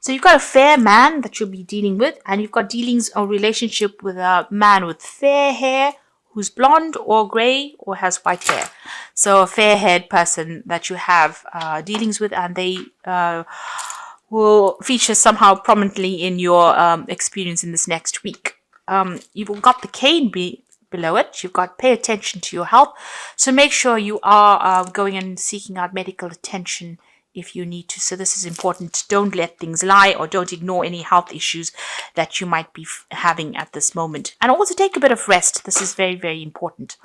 So you've got a fair man that you'll be dealing with, and you've got dealings or relationship with a man with fair hair who's blonde or grey or has white hair. So a fair-haired person that you have dealings with, and they will feature somehow prominently in your experience in this next week. You've got the cane below it. You've got pay attention to your health. So make sure you are going and seeking out medical attention if you need to. So this is important. Don't let things lie, or don't ignore any health issues that you might be having at this moment. And also take a bit of rest. This is very, very important.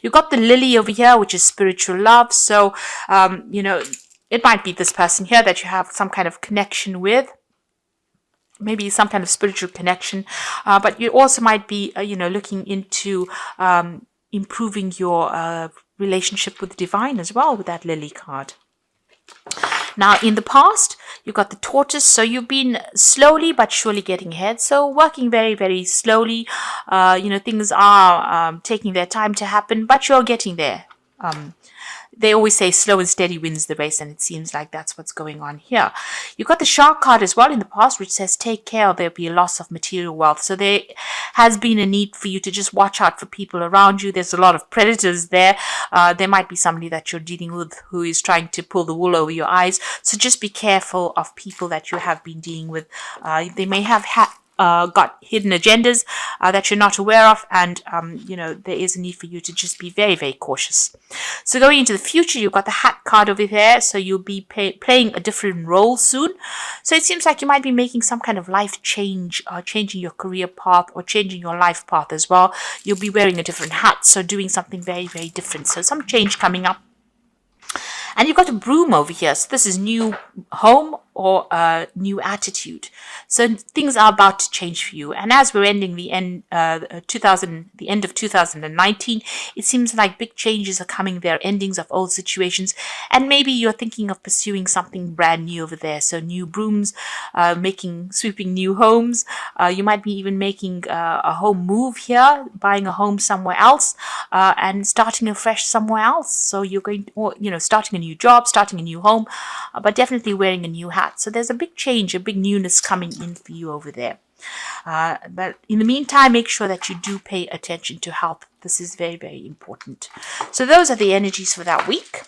You've got the lily over here, which is spiritual love. So, it might be this person here that you have some kind of connection with. Maybe some kind of spiritual connection. But you also might be, looking into improving your relationship with the divine as well with that lily card. Now, in the past, you've got the tortoise, so you've been slowly but surely getting ahead. So working very, very slowly. Things are taking their time to happen, but you're getting there. They always say slow and steady wins the race, and it seems like that's what's going on here. You've got the shark card as well in the past, which says take care or there'll be a loss of material wealth. So there has been a need for you to just watch out for people around you. There's a lot of predators there. There might be somebody that you're dealing with who is trying to pull the wool over your eyes. So just be careful of people that you have been dealing with. They may have got hidden agendas that you're not aware of, and there is a need for you to just be very, very cautious. So going into the future, you've got the hat card over there, so you'll be playing a different role soon. So it seems like you might be making some kind of life change, or changing your career path, or changing your life path as well. You'll be wearing a different hat, so doing something very, very different. So some change coming up. And you've got a broom over here. So this is new home or a new attitude. So things are about to change for you. And as we're ending the end of 2019, it seems like big changes are coming there, endings of old situations. And maybe you're thinking of pursuing something brand new over there. So new brooms, sweeping new homes. You might be even making a home move here, buying a home somewhere else, and starting afresh somewhere else. So you're going, starting a new job, starting a new home, but definitely wearing a new hat. So there's a big change, a big newness coming in for you over there. But in the meantime, make sure that you do pay attention to health. This is very, very important. So those are the energies for that week.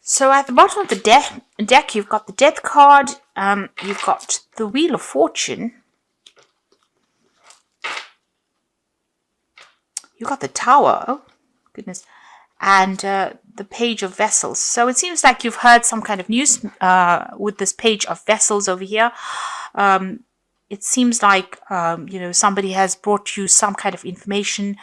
So at the bottom of the deck, you've got the Death card. You've got the Wheel of Fortune. You've got the Tower. Oh, goodness. And the Page of Vessels. So it seems like you've heard some kind of news with this Page of Vessels over here. It seems like, somebody has brought you some kind of information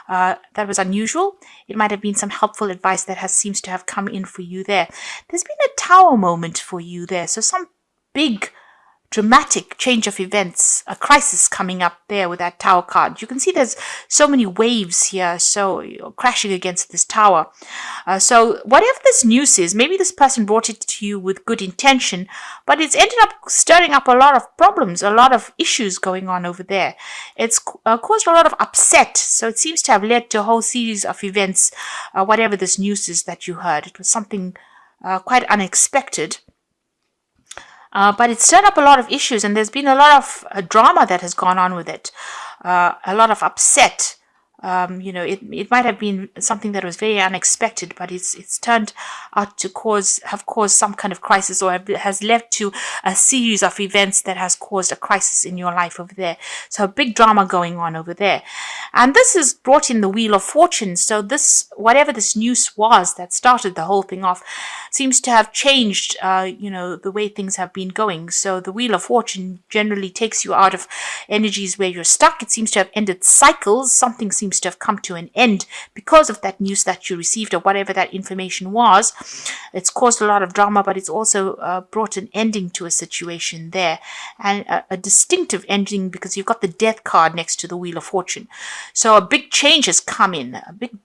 that was unusual. It might have been some helpful advice that seems to have come in for you there. There's been a Tower moment for you there. So some big dramatic change of events, a crisis coming up there with that Tower card. You can see there's so many waves here, so you're crashing against this tower. So whatever this news is, maybe this person brought it to you with good intention, but it's ended up stirring up a lot of problems, a lot of issues going on over there. It's caused a lot of upset, so it seems to have led to a whole series of events, whatever this news is that you heard. It was something quite unexpected. But it's stirred up a lot of issues, and there's been a lot of drama that has gone on with it. A lot of upset. It might have been something that was very unexpected, but it's turned out to have caused some kind of crisis, or has led to a series of events that has caused a crisis in your life over there. So a big drama going on over there. And this has brought in the Wheel of Fortune. So whatever this news was that started the whole thing off, seems to have changed, the way things have been going. So the Wheel of Fortune generally takes you out of energies where you're stuck. It seems to have ended cycles. Something seems to have come to an end because of that news that you received, or whatever that information was. It's caused a lot of drama, but it's also brought an ending to a situation there, and a distinctive ending, because you've got the Death card next to the Wheel of Fortune. So a big change has come in, a big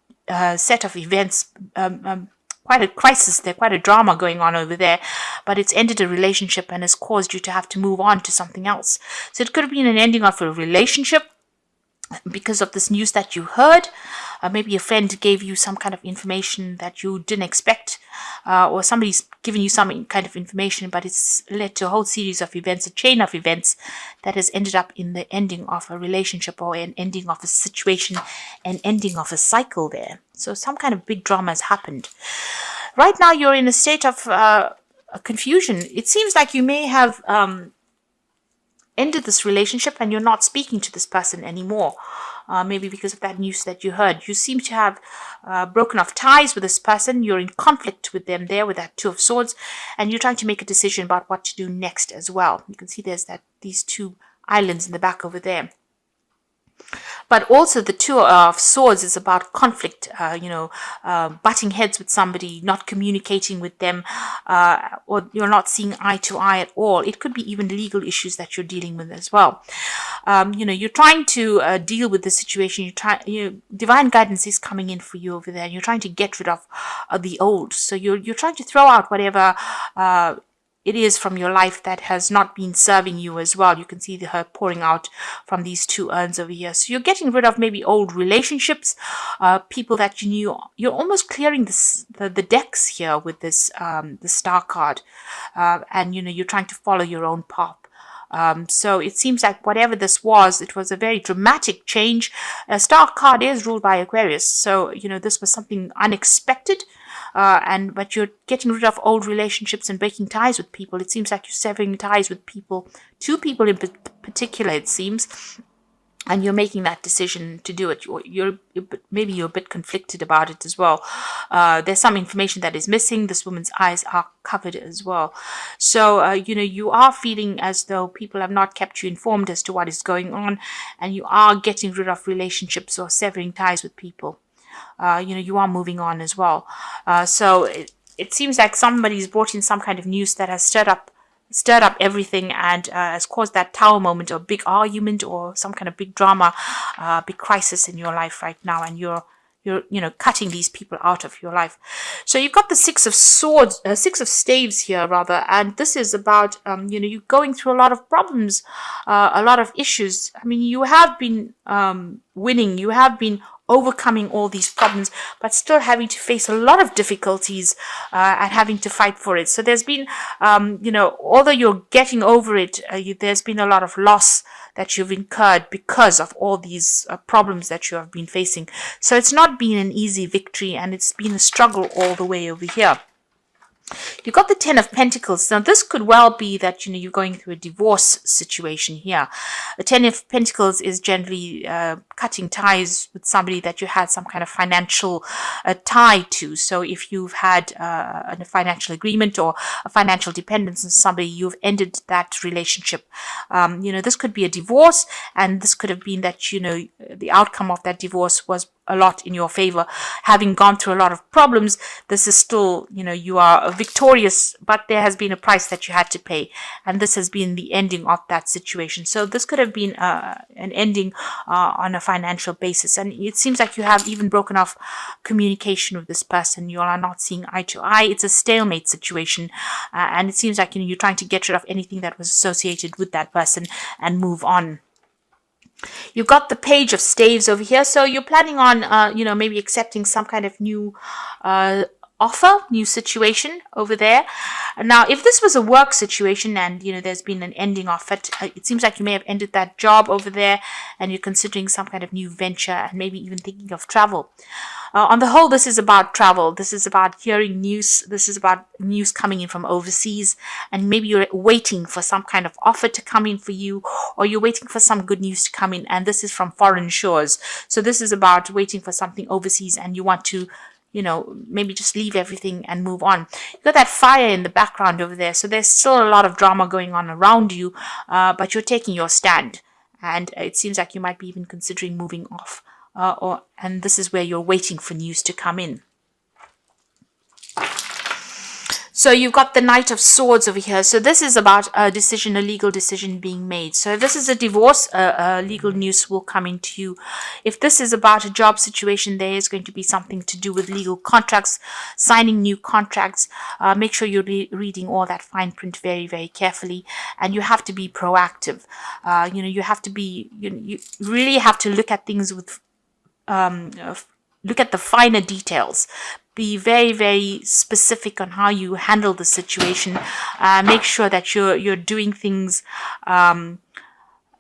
set of events, quite a crisis there, quite a drama going on over there, but it's ended a relationship and has caused you to have to move on to something else. So it could have been an ending of a relationship. because of this news that you heard. Maybe a friend gave you some kind of information that you didn't expect, or somebody's given you some kind of information, but it's led to a whole series of events, a chain of events that has ended up in the ending of a relationship or an ending of a situation, an ending of a cycle there. So some kind of big drama has happened. Right now you're in a state of confusion. It seems like you may have ended this relationship and you're not speaking to this person anymore. Maybe because of that news that you heard. You seem to have broken off ties with this person. You're in conflict with them there with that Two of Swords, and you're trying to make a decision about what to do next as well. You can see there's these two islands in the back over there. But also the Two of Swords is about conflict, butting heads with somebody, not communicating with them, or you're not seeing eye to eye at all. It could be even legal issues that you're dealing with as well. You're trying to deal with the situation. Divine guidance is coming in for you over there. You're trying to get rid of the old. So you're trying to throw out whatever it is from your life that has not been serving you as well. You can see her pouring out from these two urns over here. So you're getting rid of maybe old relationships, people that you knew. You're almost clearing the decks here with this the Star card, and you're trying to follow your own path. So it seems like whatever this was, it was a very dramatic change. A Star card is ruled by Aquarius, so this was something unexpected. But you're getting rid of old relationships and breaking ties with people. It seems like you're severing ties with people, two people in particular, it seems, and you're making that decision to do it. Maybe you're a bit conflicted about it as well. There's some information that is missing. This woman's eyes are covered as well. So, you are feeling as though people have not kept you informed as to what is going on, and you are getting rid of relationships or severing ties with people. You are moving on as well. So it seems like somebody's brought in some kind of news that has stirred up everything and has caused that Tower moment or big argument or some kind of big drama, big crisis in your life right now, and you're cutting these people out of your life. So you've got the Six of Swords, Six of Staves here rather, and this is about you going through a lot of problems, a lot of issues. I mean, you have been winning, you have been overcoming all these problems, but still having to face a lot of difficulties and having to fight for it. So there's been, although you're getting over it, there's been a lot of loss that you've incurred because of all these problems that you have been facing. So it's not been an easy victory, and it's been a struggle all the way over here. You've got the Ten of Pentacles. Now, this could well be that, you're going through a divorce situation here. The Ten of Pentacles is generally cutting ties with somebody that you had some kind of financial tie to. So if you've had a financial agreement or a financial dependence on somebody, you've ended that relationship. This could be a divorce, and this could have been that, the outcome of that divorce was a lot in your favor. Having gone through a lot of problems, this is still, you are victorious, but there has been a price that you had to pay, and this has been the ending of that situation. So this could have been an ending on a financial basis, and it seems like you have even broken off communication with this person. You are not seeing eye to eye. It's a stalemate situation, and it seems like you're trying to get rid of anything that was associated with that person and move on. You've got the Page of Staves over here, so you're planning on, maybe accepting some kind of new offer, new situation over there. Now, if this was a work situation and, there's been an ending of it, it seems like you may have ended that job over there and you're considering some kind of new venture and maybe even thinking of travel. On the whole, this is about travel. This is about hearing news. This is about news coming in from overseas, and maybe you're waiting for some kind of offer to come in for you, or you're waiting for some good news to come in, and this is from foreign shores. So this is about waiting for something overseas, and you want to, maybe just leave everything and move on. You've got that fire in the background over there, so there's still a lot of drama going on around you, but you're taking your stand, and it seems like you might be even considering moving off. And this is where you're waiting for news to come in. So you've got the Knight of Swords over here. So this is about a decision, a legal decision being made. So if this is a divorce, legal news will come into you. If this is about a job situation, there is going to be something to do with legal contracts, signing new contracts. Make sure you're reading all that fine print very, very carefully. And you have to be proactive. You have to be, you really have to look at things with, look at the finer details. Be very, very specific on how you handle the situation. Make sure that you're doing things.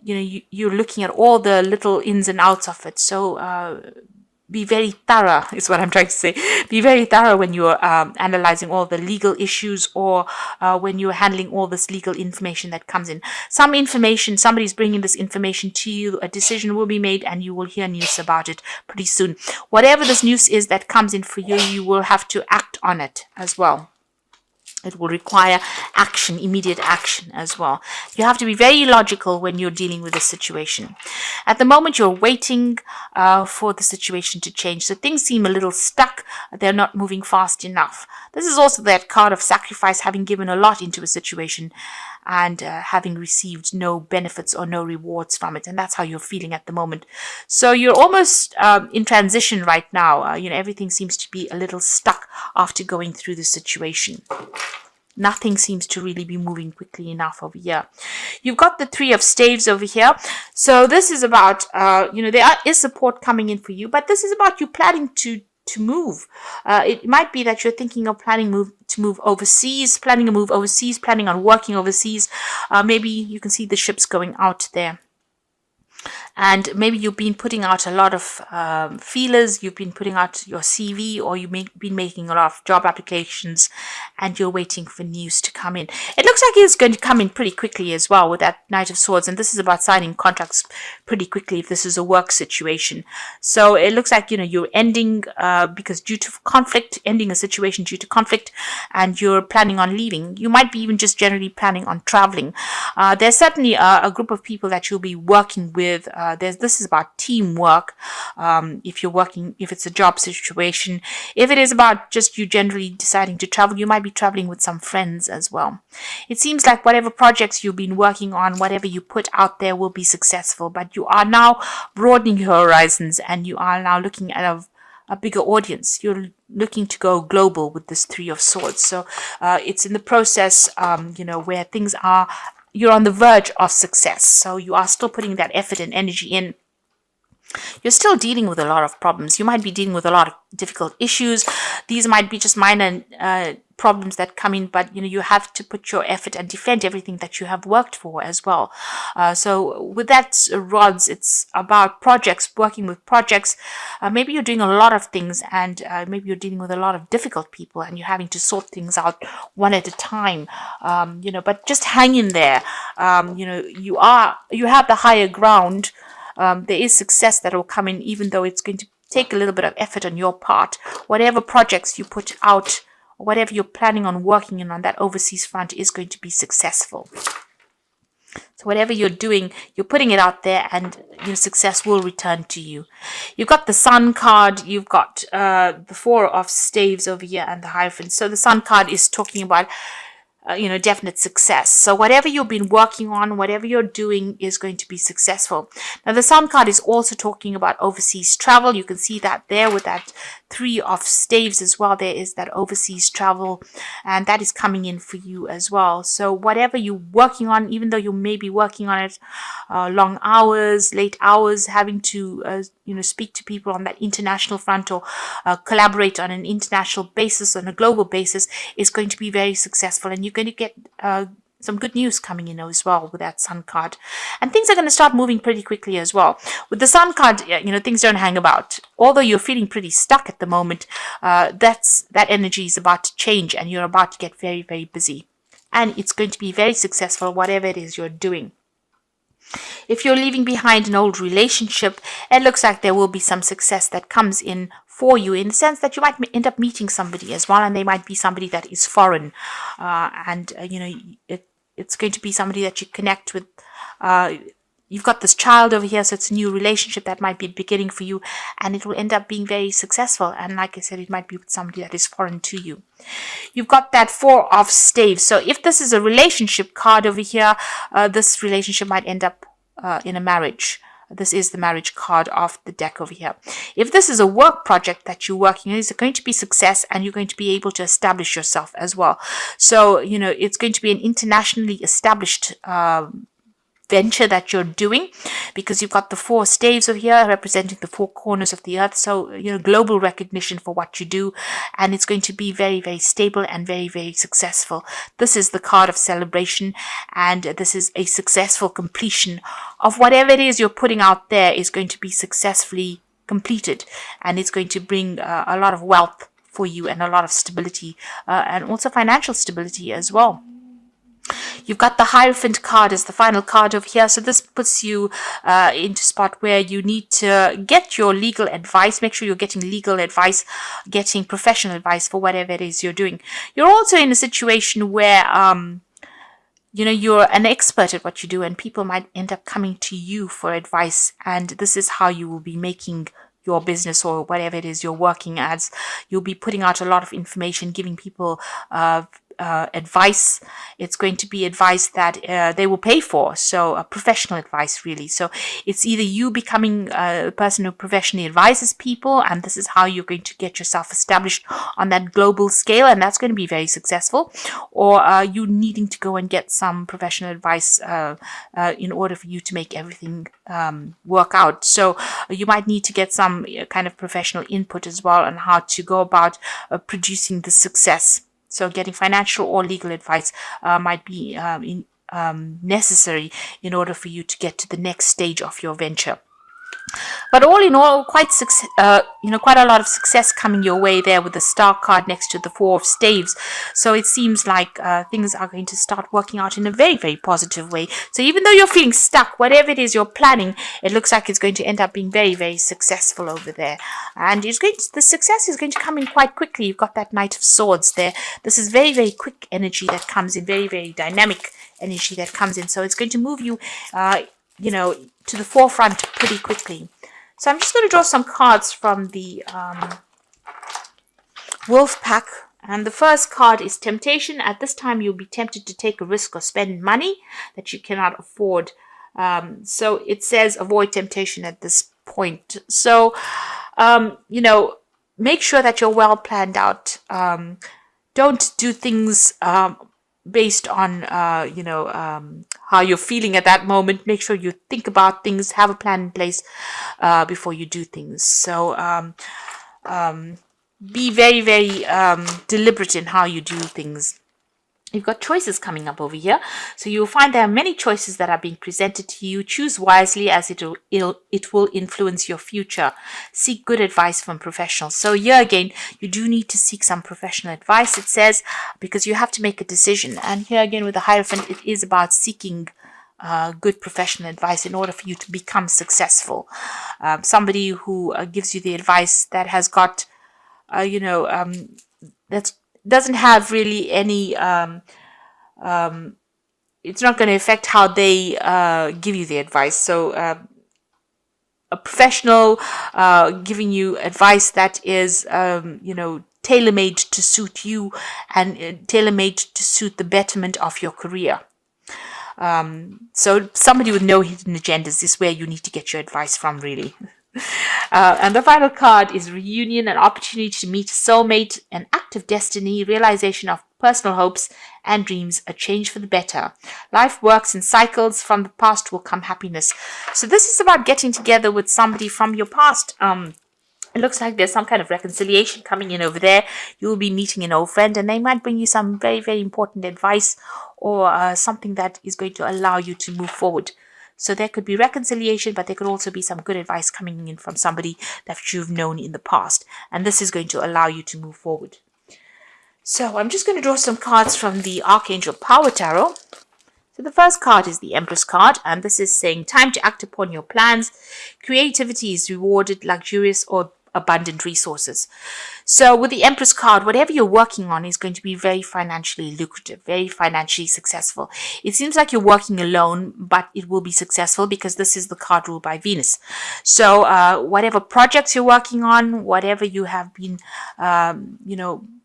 You're looking at all the little ins and outs of it. So be very thorough is what I'm trying to say. Be very thorough when you're analyzing all the legal issues, or when you're handling all this legal information that comes in. Some information, somebody's bringing this information to you, a decision will be made, and you will hear news about it pretty soon. Whatever this news is that comes in for you, you will have to act on it as well. It will require action, immediate action as well. You have to be very logical when you're dealing with a situation. At the moment, you're waiting for the situation to change. So things seem a little stuck. They're not moving fast enough. This is also that card of sacrifice, having given a lot into a situation and having received no benefits or no rewards from it. And that's how you're feeling at the moment. So you're almost in transition right now. Everything seems to be a little stuck after going through the situation. Nothing seems to really be moving quickly enough over here. You've got the Three of Staves over here. So this is about, there is support coming in for you, but this is about you planning to move. It might be that you're thinking of planning to move overseas, planning a move overseas, planning on working overseas. Maybe you can see the ships going out there. And maybe you've been putting out a lot of feelers, you've been putting out your CV, or you've been making a lot of job applications, and you're waiting for news to come in. It looks like it's going to come in pretty quickly as well with that Knight of Swords, and this is about signing contracts pretty quickly if this is a work situation. So it looks like, you're ending because due to conflict, ending a situation due to conflict, and you're planning on leaving. You might be even just generally planning on traveling. There's certainly a group of people that you'll be working with. This is about teamwork. If it's a job situation, if it is about just you generally deciding to travel, you might be traveling with some friends as well. It seems like whatever projects you've been working on, whatever you put out there will be successful, but you are now broadening your horizons, and you are now looking at a bigger audience. You're looking to go global with this Three of Swords. So it's in the process, where things are, you're on the verge of success. So you are still putting that effort and energy in. You're still dealing with a lot of problems. You might be dealing with a lot of difficult issues. These might be just minor problems that come in, but you have to put your effort and defend everything that you have worked for as well. So with that rods, it's about projects, working with projects. Maybe you're doing a lot of things, and maybe you're dealing with a lot of difficult people, and you're having to sort things out one at a time. But just hang in there. You have the higher ground. There is success that will come in, even though it's going to take a little bit of effort on your part. Whatever projects you put out, whatever you're planning on working in on that overseas front is going to be successful. So whatever you're doing, you're putting it out there, and your success will return to you. You've got the Sun card, you've got the Four of Staves over here, and the Hierophant. So the Sun card is talking about definite success. So whatever you've been working on, whatever you're doing is going to be successful. Now the Sun card is also talking about overseas travel. You can see that there with that Three of Staves as well. There is that overseas travel, and that is coming in for you as well. So whatever you're working on, even though you may be working on it long hours, late hours, having to speak to people on that international front, or collaborate on an international basis, on a global basis, is going to be very successful, and you're going to get some good news coming in as well with that Sun card. And things are going to start moving pretty quickly as well. With the Sun card, things don't hang about. Although you're feeling pretty stuck at the moment, that energy is about to change, and you're about to get very, very busy. And it's going to be very successful, whatever it is you're doing. If you're leaving behind an old relationship, it looks like there will be some success that comes in for you, in the sense that you might end up meeting somebody as well, and they might be somebody that is foreign, it's going to be somebody that you connect with you've got this child over here, so it's a new relationship that might be beginning for you, and it will end up being very successful. And like I said, it might be with somebody that is foreign to you. You've got that Four of Staves. So if this is a relationship card over here, this relationship might end up in a marriage. This is the marriage card of the deck over here. If this is a work project that you're working on, it's going to be success, and you're going to be able to establish yourself as well. So, it's going to be an internationally established venture that you're doing, because you've got the Four Staves over here representing the four corners of the earth. So, global recognition for what you do, and it's going to be very, very stable and very, very successful. This is the card of celebration, and this is a successful completion of whatever it is you're putting out there is going to be successfully completed, and it's going to bring a lot of wealth for you and a lot of stability, and also financial stability as well. You've got the Hierophant card as the final card over here. So this puts you into a spot where you need to get your legal advice. Make sure you're getting legal advice, getting professional advice for whatever it is you're doing. You're also in a situation where, you're an expert at what you do, and people might end up coming to you for advice. And this is how you will be making your business or whatever it is you're working as. You'll be putting out a lot of information, giving people advice. It's going to be advice that they will pay for, so professional advice really. So it's either you becoming a person who professionally advises people, and this is how you're going to get yourself established on that global scale, and that's going to be very successful, or you needing to go and get some professional advice in order for you to make everything work out. So you might need to get some kind of professional input as well on how to go about producing the success. So getting financial or legal advice might be necessary in order for you to get to the next stage of your venture. But all in all, quite a lot of success coming your way there with the Star card next to the Four of Staves. So it seems like things are going to start working out in a very, very positive way. So even though you're feeling stuck, whatever it is you're planning, it looks like it's going to end up being very, very successful over there. And the success is going to come in quite quickly. You've got that Knight of Swords there. This is very, very quick energy that comes in, very, very dynamic energy that comes in. So it's going to move you, to the forefront pretty quickly. So I'm just going to draw some cards from the Wolf Pack. And the first card is Temptation. At this time, you'll be tempted to take a risk or spend money that you cannot afford. So it says avoid temptation at this point. So, make sure that you're well planned out. Don't do things based on, how you're feeling at that moment. Make sure you think about things, have a plan in place before you do things. So be very, very deliberate in how you do things. You've got choices coming up over here. So you'll find there are many choices that are being presented to you. Choose wisely, as it will influence your future. Seek good advice from professionals. So here again, you do need to seek some professional advice, it says, because you have to make a decision. And here again with the Hierophant, it is about seeking good professional advice in order for you to become successful. Somebody who gives you the advice that has got, that doesn't have really any, it's not going to affect how they give you the advice. So a professional giving you advice that is, tailor-made to suit you and tailor-made to suit the betterment of your career. So somebody with no hidden agendas is where you need to get your advice from, really. And the final card is Reunion, an opportunity to meet a soulmate, an act of destiny, realization of personal hopes and dreams, a change for the better. Life works in cycles. From the past will come happiness. So this is about getting together with somebody from your past. It looks like there's some kind of reconciliation coming in over there. You'll be meeting an old friend, and they might bring you some very, very important advice or something that is going to allow you to move forward. So there could be reconciliation, but there could also be some good advice coming in from somebody that you've known in the past. And this is going to allow you to move forward. So I'm just going to draw some cards from the Archangel Power Tarot. So the first card is the Empress card, and this is saying time to act upon your plans. Creativity is rewarded, luxurious or abundant resources. So with the Empress card, whatever you're working on is going to be very financially lucrative, very financially successful. It seems like you're working alone, but it will be successful because this is the card ruled by Venus. So whatever projects you're working on, whatever you have been,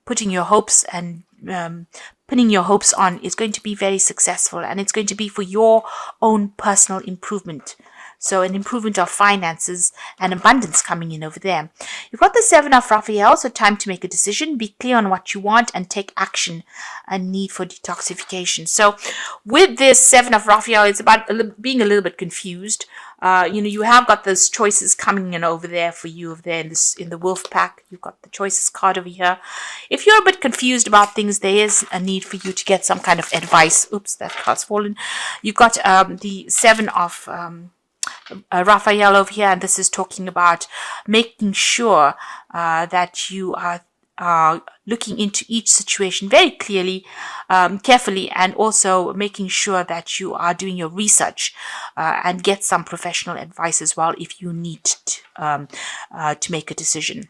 putting your hopes and pinning your hopes on is going to be very successful, and it's going to be for your own personal improvement. So an improvement of finances and abundance coming in over there. You've got the Seven of Raphael, so time to make a decision, be clear on what you want, and take action. A need for detoxification. So with this Seven of Raphael, it's about being a little bit confused. You have got those choices coming in over there for you over there in the wolf pack. You've got the choices card over here. If you're a bit confused about things, there is a need for you to get some kind of advice. Oops, that card's fallen. You've got the Seven of Raphael over here, and this is talking about making sure that you are looking into each situation very clearly, carefully, and also making sure that you are doing your research and get some professional advice as well if you need to make a decision.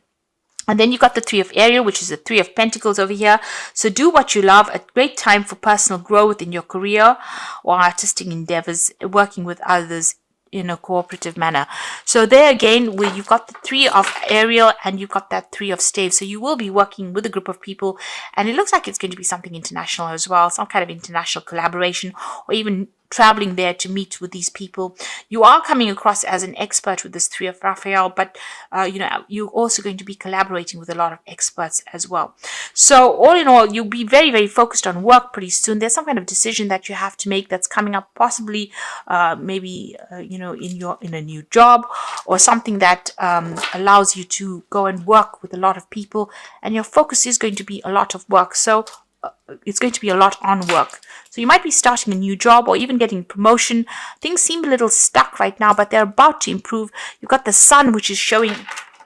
And then you got the Three of Ariel, which is the Three of Pentacles over here. So do what you love. A great time for personal growth in your career or artistic endeavors, working with others in a cooperative manner. So there again, where you've got the Three of Ariel and you've got that Three of Staves. So you will be working with a group of people, and it looks like it's going to be something international as well, some kind of international collaboration, or even traveling there to meet with these people. You are coming across as an expert with this Three of Raphael, but you're also going to be collaborating with a lot of experts as well. So all in all, you'll be very, very focused on work pretty soon. There's some kind of decision that you have to make that's coming up, possibly maybe in a new job, or something that allows you to go and work with a lot of people, and your focus is going to be a lot of work. So it's going to be a lot on work. So you might be starting a new job or even getting promotion. Things seem a little stuck right now, but they're about to improve. You've got the Sun, which is showing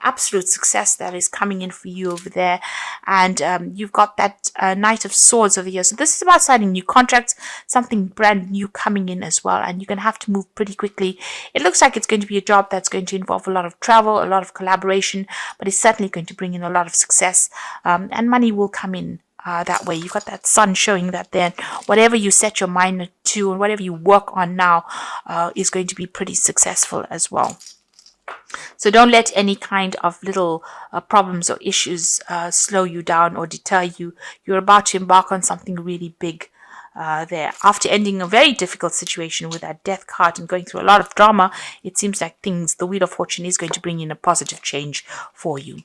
absolute success that is coming in for you over there. And you've got that Knight of Swords over here. So this is about signing new contracts, something brand new coming in as well. And you're going to have to move pretty quickly. It looks like it's going to be a job that's going to involve a lot of travel, a lot of collaboration, but it's certainly going to bring in a lot of success, and money will come in. That way, you've got that Sun showing that then whatever you set your mind to and whatever you work on now is going to be pretty successful as well. So don't let any kind of little problems or issues slow you down or deter you. You're about to embark on something really big there. After ending a very difficult situation with that Death card and going through a lot of drama, it seems like the Wheel of Fortune is going to bring in a positive change for you.